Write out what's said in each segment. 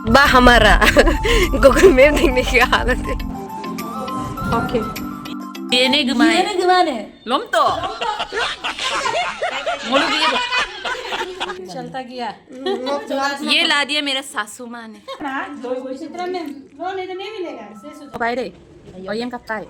बा हमारा Google map देखने की हालत है ओके ये नहीं घुमाने लम तो मोलू ये चलता गया ये ला दिया मेरा सासू माँ ने বাইরে অয়ম কাপাই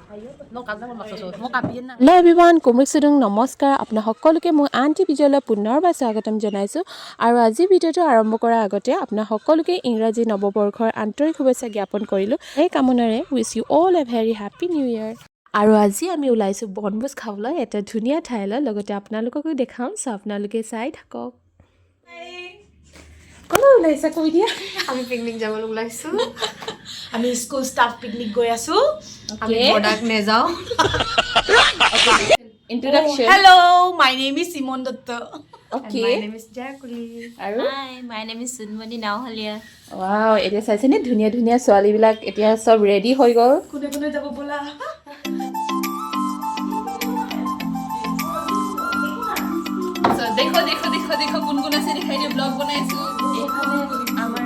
নো কাজা মাছছো মো কাপিয়েন না হেল্ল' এভৰিৱান কুমৰিক নমস্কাৰ আপোনাৰ সকলোকে মই আনটি ভিডিঅ'লৈ পুনৰবাৰ স্বাগতম জনাইছোঁ আৰু আজি ভিডিঅ'টো আৰম্ভ কৰাৰ আগতে আপোনাৰ সকলোকে ইংৰাজী নৱবৰ্ষৰ আন্তৰিক শুভেচ্ছা জ্ঞাপন কৰিলোঁ এই কামনাৰে উইচ ইউ অল এ ভেৰি হেপী নিউ ইয়েৰ আৰু আজি আমি ওলাইছোঁ বনভোজ খাবলৈ এটা ধুনীয়া ঠাইলৈ লগতে আপোনালোককো দেখাম চ' আপোনালোকে চাই থাকক কোনে ওলাইছে কৈ দিয়া আমি পিকনিক যাবলৈ ওলাইছো আমি স্কুল ষ্টাফ পিকনিক গৈ আছো আমি প্ৰডাক্ট নে যাও introduction hello' my name is Simon Dutta okay my name is Jakuli আৰু hi my name is Sunmoni Naohalia wow এতিয়া চাইছেনে ধুনীয়া ধুনীয়া ছোৱালীবিলাক এতিয়া চব ৰেডি হৈ গ'ল কোনে কোনে যাব বলা সো দেখো দেখো দেখো দেখো কোন কোন আছে দেখাই দিও ব্লগ বনাইছো এখানে আমার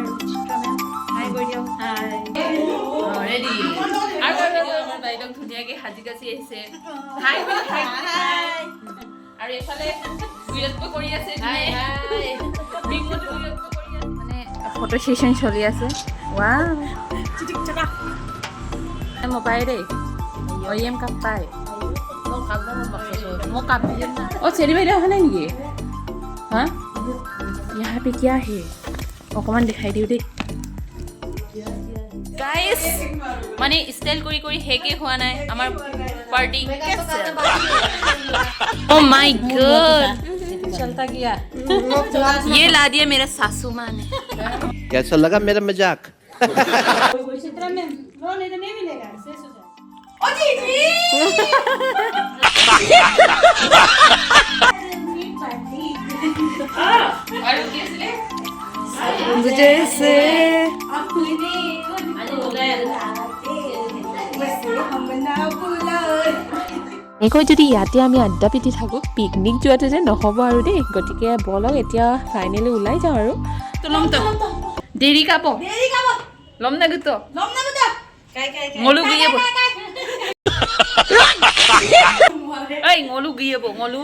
হাই গৈ দিও হাই ৰেডি আৰু আমাৰ বাইদক ধুনীয়াকে হাজি কাছি আহিছে হাই হাই হাই আৰু এফালে বিৰত্ব কৰি আছে হাই হাই বিংগটো বিৰত্ব কৰি আছে মানে ফটো সেশন চলি আছে ওয়াও চিটিক চাকা মোবাইল রে অয়ম কাপাই নো কাজা মাছছো মো কাপিয়েন না ओ चेरी भाई रहा नहीं ये हाँ यहाँ पे क्या है অকমান দেখাই দিও দেই গাইস মানে স্টাইল কৰি কৰি হেকে হোৱা নাই আমাৰ পাৰ্টি কেছে ओ माय गॉड चलता गया ये ला दिया मेरा सासू माँ ने कैसा लगा मेरा मजाक चित्र में लो नहीं तो नहीं मिलेगा शेष हो जाए ओ जी जी और कैसे मुझे से এনেকৈ যদি ইয়াতে আমি আড্ডা পিটি থাকোঁ পিকনিক যোৱাটো যে নহ'ব আৰু দেই গতিকে বলক এতিয়া ফাইনেলি ওলাই যাওঁ আৰু तो लम तो देरी का पो लम ना गुतो ngolu giye bo এই ngolu giye bo ngolu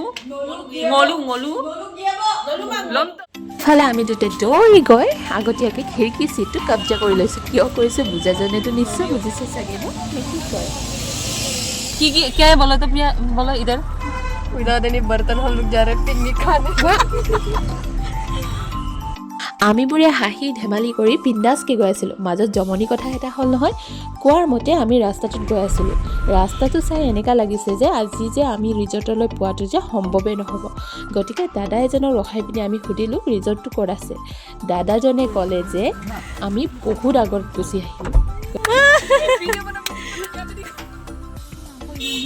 লম তো ফালে আমি দুটা দৌৰি গৈ আগতীয়াকৈ খিৰিকী চিটটো কব্জা কৰি লৈছোঁ কিয় কৰিছোঁ বুজাজনেতো নিশ্চয় বুজিছে চাগে ন কি কয় की क्या है बोलो तो भैया बोलो इधर विदाउट एनी बर्तन हम लोग जा रहे हैं पिकनिक खाने আমিবোৰে হাঁহি ধেমালি কৰি বিন্দাছকৈ গৈ আছিলোঁ মাজত জমনি কথা এটা হ'ল নহয় কোৱাৰ মতে আমি ৰাস্তাটোত গৈ আছিলোঁ ৰাস্তাটো চাই এনেকুৱা লাগিছে যে আজি যে আমি ৰিজৰ্টলৈ পোৱাটো যে সম্ভৱেই নহ'ব গতিকে দাদা এজনক ৰখাই পিনি আমি সুধিলোঁ ৰিজৰ্টটো ক'ত আছে দাদাজনে ক'লে যে আমি বহুত আগত গুচি আহিলোঁ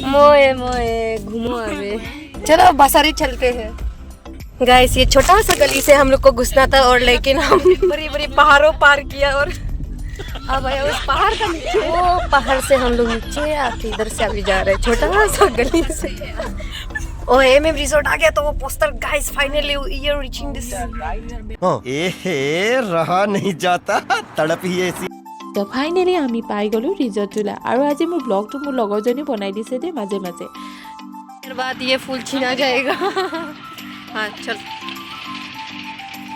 मोए मोए घूमो हमें चलो बसारी चलते हैं गाइस ये छोटा सा गली से हम लोग को घुसना था और लेकिन हम बड़ी बड़ी पहाड़ों पार किया और अब आया उस पहाड़ का नीचे वो पहाड़ से हम लोग नीचे आके इधर से अभी जा रहे हैं छोटा सा गली से ओ एमएम रिजॉर्ट आ गया तो वो poster guys finally we are reaching this ए रहा नहीं जाता तड़प ही ऐसी তো ফাইনেলি আমি পাই গ'লোঁ ৰিজৰ্টটোলৈ আৰু আজি মোৰ ব্লগটো মোৰ লগৰজনী বনাই দিছে দেই মাজে মাজে फिर बाद ये फूल छीना जाएगा हाँ चल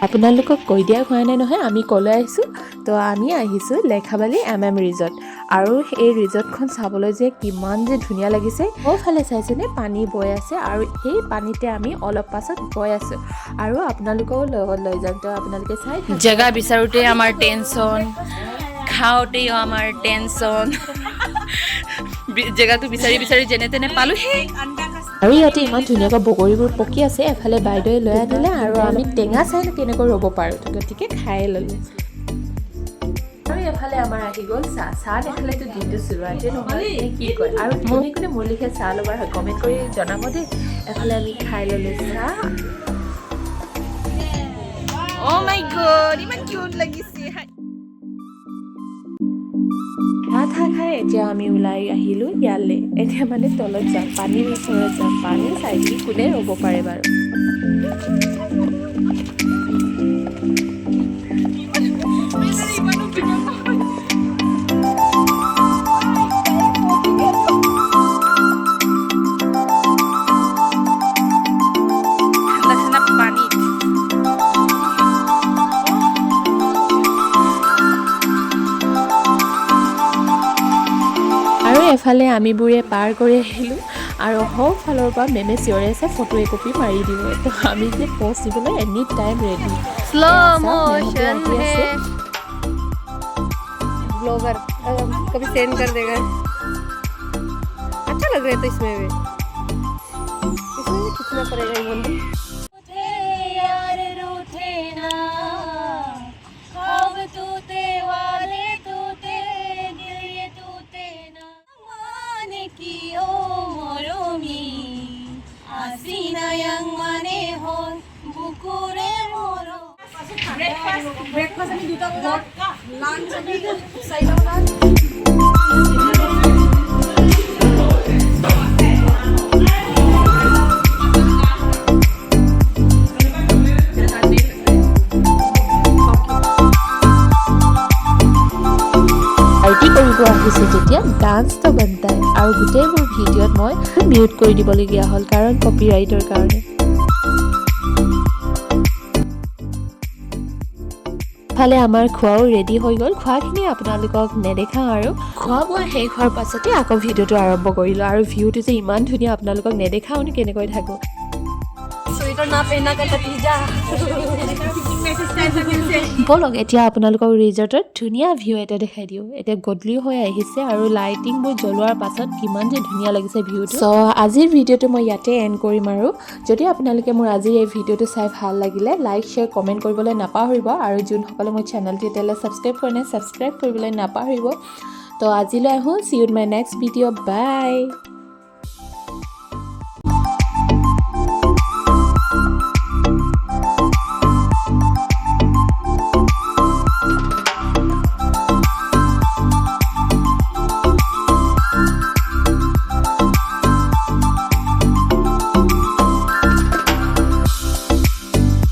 আপোনালোকক কৈ দিয়া হোৱা নাই নহয় আমি ক'লৈ আহিছোঁ তো আমি আহিছোঁ লেখাবালি ৰিজৰ্ট আৰু এই ৰিজৰ্টখন চাবলৈ যে কিমান যে ধুনীয়া লাগিছে সৌফালে চাইছেনে পানী বৈ আছে আৰু সেই পানীতে আমি অলপ পাছত গৈ আছোঁ আৰু আপোনালোকেও লগত লৈ যাম তো আপোনালোকে চাই जगह বিচাৰোতে আমাৰ টেনচন খাওঁতে আমাৰ টেনচন জেগাটো বিচাৰি বিচাৰি যেনে তেনে পালো হে আৰু ইয়াতে ইমান ধুনীয়াকৈ বগৰীবোৰ পকি আছে এফালে বাইদেৱে লৈ আনিলে আৰু আমি টেঙা চাই কেনেকৈ ৰ'ব পাৰোঁ গতিকে খাই ল'লোঁ আৰু এফালে আমাৰ আহি গ'ল চাহ দেখালেতো দিনটো চুৰুৱাতে নহয় কি কয় আৰু কোনে কোনে মোৰ লিখে চাহ ল'বাৰ হয় কমেণ্ট কৰি জনাব দেই এফালে আমি খাই ল'লোঁ চাহ ও মাই গড ইমান কিউট লাগিছে ভাত খাই এতিয়া আমি ওলাই আহিলোঁ ইয়ালৈ এতিয়া মানে তলত যাম পানীৰ ওচৰত যাম পানী চাই কোনে ৰ'ব পাৰে বাৰু এফালে আমিবোৰে পাৰ কৰি আহিলোঁ আৰু সৌফালৰ পৰা মেমে চিঞৰি আছে ফটো একপি মাৰি দিব তো আমি যে পষ্ট দিবলৈ any time ready slow motion है ब्लॉगर कभी सेंड कर देगा अच्छा लग रहा है तो इसमें भी खींचना पड़ेगा ये बंदी ब्रेकफास्ट আমি দুটা বজাত লাঞ্চ আমি 4টা পাৰ্টি কৰিব আহিছে যেতিয়া ডান্সটো বনতাই আৰু গোটেইবোৰ ভিডিঅ'ত মই মিউট কৰি দিবলগীয়া হ'ল কাৰণ কপিৰাইটৰ কাৰণে ফালে আমাৰ খোৱাও ৰেডি হৈ গ'ল খোৱাখিনি আপোনালোকক নেদেখাওঁ আৰু খোৱা বোৱা শেষ হোৱাৰ পাছতে আকৌ ভিডিঅ'টো আৰম্ভ কৰিলোঁ আৰু ভিউটো যে ইমান ধুনীয়া আপোনালোকক নেদেখাওঁ নি কেনেকৈ থাকোঁ स्वेटर ना पहना का नतीजा ব'লক এতিয়া আপোনালোকক ৰিজৰ্টত ধুনীয়া ভিউ এটা দেখাই দিওঁ এতিয়া গধূলি হৈ আহিছে আৰু লাইটিংবোৰ জ্বলোৱাৰ পাছত কিমান যে ধুনীয়া লাগিছে ভিউটো চ' আজিৰ ভিডিঅ'টো মই ইয়াতে এণ্ড কৰিম আৰু যদি আপোনালোকে মোৰ আজিৰ এই ভিডিঅ'টো চাই ভাল লাগিলে লাইক শ্বেয়াৰ কমেণ্ট কৰিবলৈ নাপাহৰিব আৰু যোনসকলে মোৰ চেনেলটো এতিয়ালৈ ছাবস্ক্ৰাইব কৰা নাই ছাবস্ক্ৰাইব কৰিবলৈ নাপাহৰিব তো আজিলৈ আহোঁ see you in my next video' by